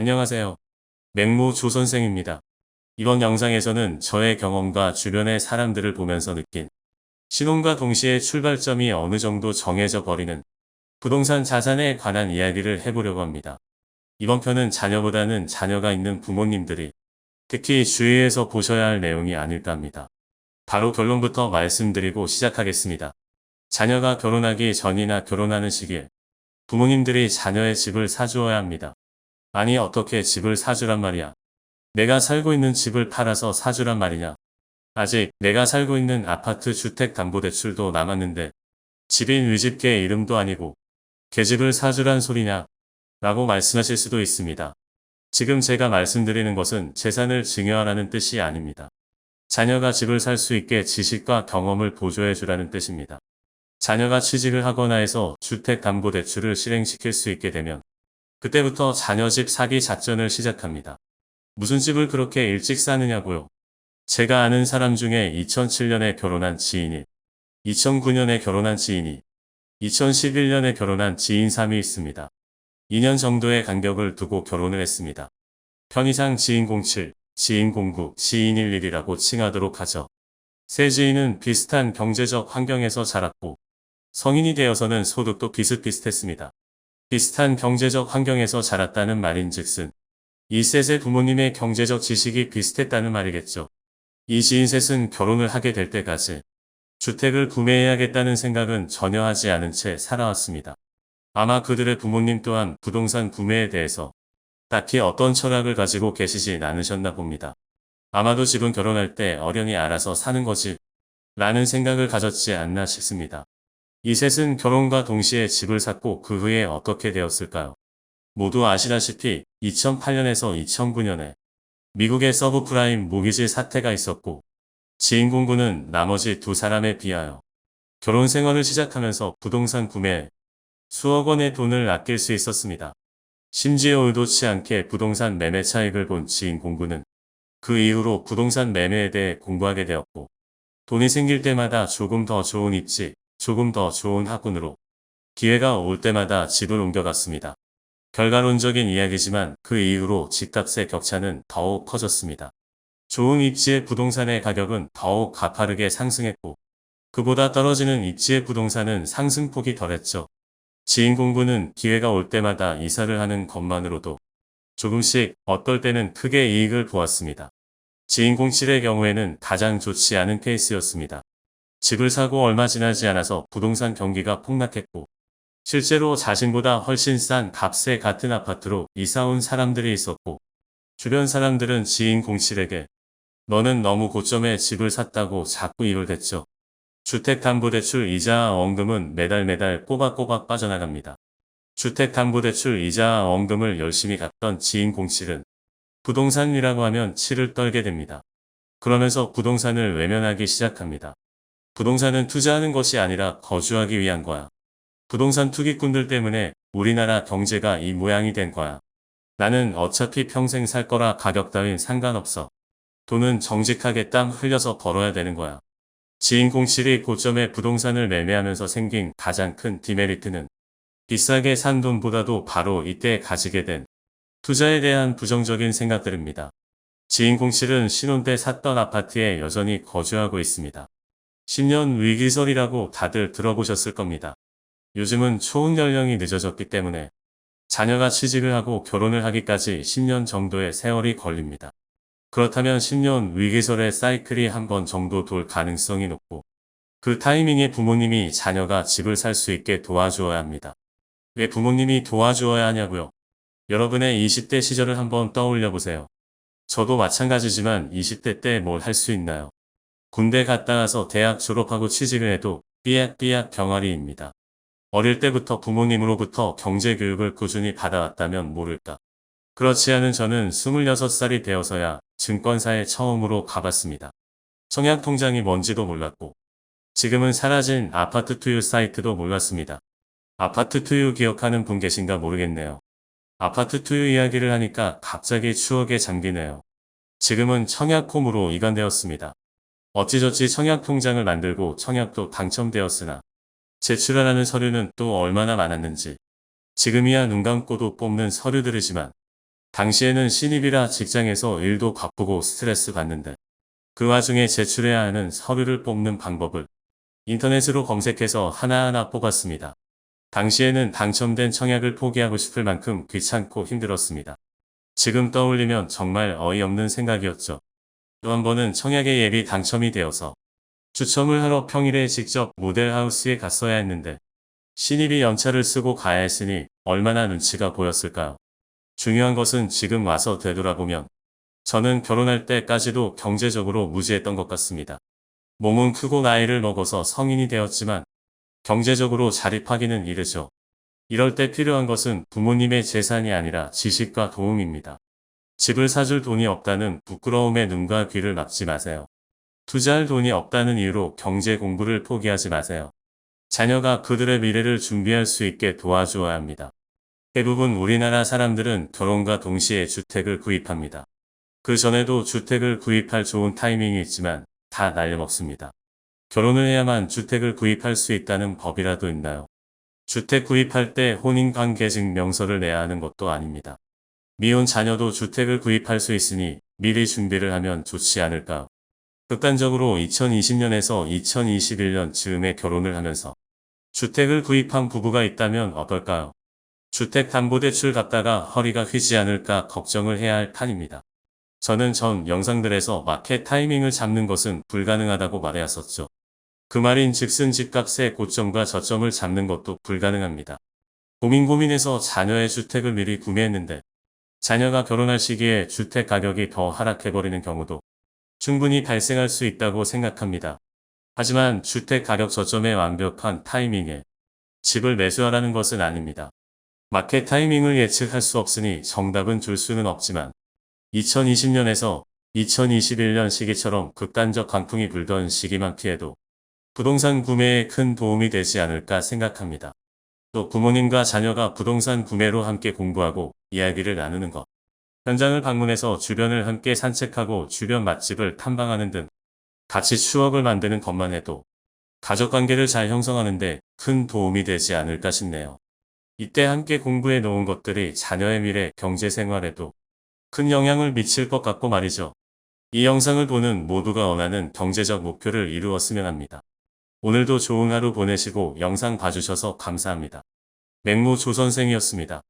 안녕하세요. 맹모 조선생입니다. 이번 영상에서는 저의 경험과 주변의 사람들을 보면서 느낀 신혼과 동시에 출발점이 어느 정도 정해져 버리는 부동산 자산에 관한 이야기를 해보려고 합니다. 이번 편은 자녀보다는 자녀가 있는 부모님들이 특히 주의해서 보셔야 할 내용이 아닐까 합니다. 바로 결론부터 말씀드리고 시작하겠습니다. 자녀가 결혼하기 전이나 결혼하는 시기에 부모님들이 자녀의 집을 사주어야 합니다. 아니 어떻게 집을 사주란 말이야. 내가 살고 있는 집을 팔아서 사주란 말이냐. 아직 내가 살고 있는 아파트 주택담보대출도 남았는데 집인 우리 집개 이름도 아니고 계집을 사주란 소리냐 라고 말씀하실 수도 있습니다. 지금 제가 말씀드리는 것은 재산을 증여하라는 뜻이 아닙니다. 자녀가 집을 살 수 있게 지식과 경험을 보조해 주라는 뜻입니다. 자녀가 취직을 하거나 해서 주택담보대출을 실행시킬 수 있게 되면 그때부터 자녀 집 사기 작전을 시작합니다. 무슨 집을 그렇게 일찍 사느냐고요. 제가 아는 사람 중에 2007년에 결혼한 지인이, 2009년에 결혼한 지인이, 2011년에 결혼한 지인 3이 있습니다. 2년 정도의 간격을 두고 결혼을 했습니다. 편의상 지인 07, 지인 09, 지인 11이라고 칭하도록 하죠. 세 지인은 비슷한 경제적 환경에서 자랐고 성인이 되어서는 소득도 비슷비슷했습니다. 비슷한 경제적 환경에서 자랐다는 말인즉슨 이 셋의 부모님의 경제적 지식이 비슷했다는 말이겠죠. 이 지인 셋은 결혼을 하게 될 때까지 주택을 구매해야겠다는 생각은 전혀 하지 않은 채 살아왔습니다. 아마 그들의 부모님 또한 부동산 구매에 대해서 딱히 어떤 철학을 가지고 계시진 않으셨나 봅니다. 아마도 집은 결혼할 때 어련히 알아서 사는 거지 라는 생각을 가졌지 않나 싶습니다. 이 셋은 결혼과 동시에 집을 샀고 그 후에 어떻게 되었을까요? 모두 아시다시피 2008년에서 2009년에 미국의 서브프라임 모기지 사태가 있었고 지인 공구는 나머지 두 사람에 비하여 결혼 생활을 시작하면서 부동산 구매에 수억 원의 돈을 아낄 수 있었습니다. 심지어 의도치 않게 부동산 매매 차익을 본 지인 공구는 그 이후로 부동산 매매에 대해 공부하게 되었고 돈이 생길 때마다 조금 더 좋은 입지, 조금 더 좋은 학군으로 기회가 올 때마다 집을 옮겨갔습니다. 결과론적인 이야기지만 그 이후로 집값의 격차는 더욱 커졌습니다. 좋은 입지의 부동산의 가격은 더욱 가파르게 상승했고 그보다 떨어지는 입지의 부동산은 상승폭이 덜했죠. 지인 공부는 기회가 올 때마다 이사를 하는 것만으로도 조금씩 어떨 때는 크게 이익을 보았습니다. 지인 07의 경우에는 가장 좋지 않은 케이스였습니다. 집을 사고 얼마 지나지 않아서 부동산 경기가 폭락했고 실제로 자신보다 훨씬 싼 값의 같은 아파트로 이사 온 사람들이 있었고 주변 사람들은 지인 07에게 너는 너무 고점에 집을 샀다고 자꾸 입을 댔죠. 주택담보대출 이자와 원금은 매달 꼬박꼬박 빠져나갑니다. 주택담보대출 이자와 원금을 열심히 갚던 지인 07은 부동산이라고 하면 치를 떨게 됩니다. 그러면서 부동산을 외면하기 시작합니다. 부동산은 투자하는 것이 아니라 거주하기 위한 거야. 부동산 투기꾼들 때문에 우리나라 경제가 이 모양이 된 거야. 나는 어차피 평생 살 거라 가격 따윈 상관없어. 돈은 정직하게 땀 흘려서 벌어야 되는 거야. 지인 07이 고점에 부동산을 매매하면서 생긴 가장 큰 디메리트는 비싸게 산 돈보다도 바로 이때 가지게 된 투자에 대한 부정적인 생각들입니다. 지인 07은 신혼 때 샀던 아파트에 여전히 거주하고 있습니다. 10년 위기설이라고 다들 들어보셨을 겁니다. 요즘은 초혼 연령이 늦어졌기 때문에 자녀가 취직을 하고 결혼을 하기까지 10년 정도의 세월이 걸립니다. 그렇다면 10년 위기설의 사이클이 한 번 정도 돌 가능성이 높고 그 타이밍에 부모님이 자녀가 집을 살 수 있게 도와주어야 합니다. 왜 부모님이 도와주어야 하냐고요? 여러분의 20대 시절을 한번 떠올려 보세요. 저도 마찬가지지만 20대 때 뭘 할 수 있나요? 군대 갔다 와서 대학 졸업하고 취직을 해도 삐약삐약 병아리입니다. 어릴 때부터 부모님으로부터 경제교육을 꾸준히 받아왔다면 모를까. 그렇지 않은 저는 26살이 되어서야 증권사에 처음으로 가봤습니다. 청약통장이 뭔지도 몰랐고 지금은 사라진 아파트 투유 사이트도 몰랐습니다. 아파트 투유 기억하는 분 계신가 모르겠네요. 아파트 투유 이야기를 하니까 갑자기 추억에 잠기네요. 지금은 청약홈으로 이관되었습니다. 어찌저찌 청약통장을 만들고 청약도 당첨되었으나 제출하라는 서류는 또 얼마나 많았는지 지금이야 눈 감고도 뽑는 서류들이지만 당시에는 신입이라 직장에서 일도 바쁘고 스트레스 받는데 그 와중에 제출해야 하는 서류를 뽑는 방법을 인터넷으로 검색해서 하나하나 뽑았습니다. 당시에는 당첨된 청약을 포기하고 싶을 만큼 귀찮고 힘들었습니다. 지금 떠올리면 정말 어이없는 생각이었죠. 또 한 번은 청약에 예비 당첨이 되어서 추첨을 하러 평일에 직접 모델하우스에 갔어야 했는데 신입이 연차를 쓰고 가야 했으니 얼마나 눈치가 보였을까요? 중요한 것은 지금 와서 되돌아보면 저는 결혼할 때까지도 경제적으로 무지했던 것 같습니다. 몸은 크고 나이를 먹어서 성인이 되었지만 경제적으로 자립하기는 이르죠. 이럴 때 필요한 것은 부모님의 재산이 아니라 지식과 도움입니다. 집을 사줄 돈이 없다는 부끄러움에 눈과 귀를 막지 마세요. 투자할 돈이 없다는 이유로 경제 공부를 포기하지 마세요. 자녀가 그들의 미래를 준비할 수 있게 도와주어야 합니다. 대부분 우리나라 사람들은 결혼과 동시에 주택을 구입합니다. 그 전에도 주택을 구입할 좋은 타이밍이 있지만 다 날려먹습니다. 결혼을 해야만 주택을 구입할 수 있다는 법이라도 있나요? 주택 구입할 때 혼인관계증명서를 내야 하는 것도 아닙니다. 미혼 자녀도 주택을 구입할 수 있으니 미리 준비를 하면 좋지 않을까요? 극단적으로 2020년에서 2021년 즈음에 결혼을 하면서 주택을 구입한 부부가 있다면 어떨까요? 주택담보대출 갚다가 허리가 휘지 않을까 걱정을 해야 할 판입니다. 저는 전 영상들에서 마켓 타이밍을 잡는 것은 불가능하다고 말해왔었죠. 그 말인 즉슨 집값의 고점과 저점을 잡는 것도 불가능합니다. 고민해서 자녀의 주택을 미리 구매했는데 자녀가 결혼할 시기에 주택 가격이 더 하락해버리는 경우도 충분히 발생할 수 있다고 생각합니다. 하지만 주택 가격 저점의 완벽한 타이밍에 집을 매수하라는 것은 아닙니다. 마켓 타이밍을 예측할 수 없으니 정답은 줄 수는 없지만 2020년에서 2021년 시기처럼 극단적 강풍이 불던 시기만 피해도 부동산 구매에 큰 도움이 되지 않을까 생각합니다. 또 부모님과 자녀가 부동산 구매로 함께 공부하고 이야기를 나누는 것, 현장을 방문해서 주변을 함께 산책하고 주변 맛집을 탐방하는 등 같이 추억을 만드는 것만 해도 가족관계를 잘 형성하는 데 큰 도움이 되지 않을까 싶네요. 이때 함께 공부해 놓은 것들이 자녀의 미래 경제생활에도 큰 영향을 미칠 것 같고 말이죠. 이 영상을 보는 모두가 원하는 경제적 목표를 이루었으면 합니다. 오늘도 좋은 하루 보내시고 영상 봐주셔서 감사합니다. 맹모 조선생이었습니다.